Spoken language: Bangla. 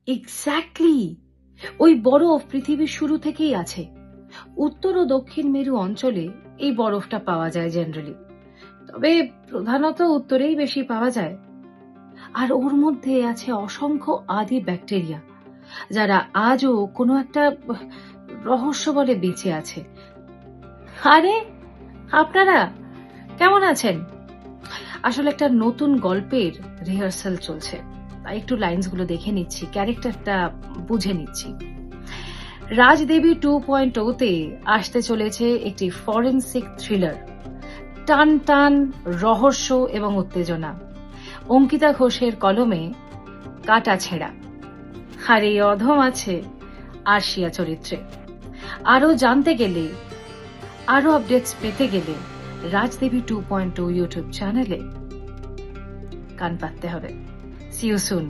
এক্স্যাক্টলি, ওই বরফ পৃথিবীর শুরু থেকেই আছে। উত্তর ও দক্ষিণ মেরু অঞ্চলে এই বরফটা পাওয়া যায় জেনারেলি, তবে প্রধানত উত্তরেই বেশি পাওয়া যায়। আর ওর মধ্যে আছে অসংখ্য আদি ব্যাকটেরিয়া, যারা আজও কোনো একটা রহস্য বলে বেঁচে আছে। আরে, আপনারা কেমন আছেন? আসলে একটা নতুন গল্পের রিহার্সাল চলছে, তাই একটু লাইনস গুলো দেখে নিচ্ছি, ক্যারেক্টারটা বুঝে নিচ্ছি। রাজদেবী 2.0 তে আসতে চলেছে একটি ফরেনসিক থ্রিলার, টান টান রহস্য এবং উত্তেজনা। অঙ্কিতা ঘোষের কলমে কাটা ছেঁড়া। আর এই অধম আছে আরশিয়া চরিত্রে। আরো জানতে গেলে, আরো আপডেটস পেতে গেলে রাজদেবী 2.0 ইউটিউব চ্যানেলে কান পাততে হবে। See you soon.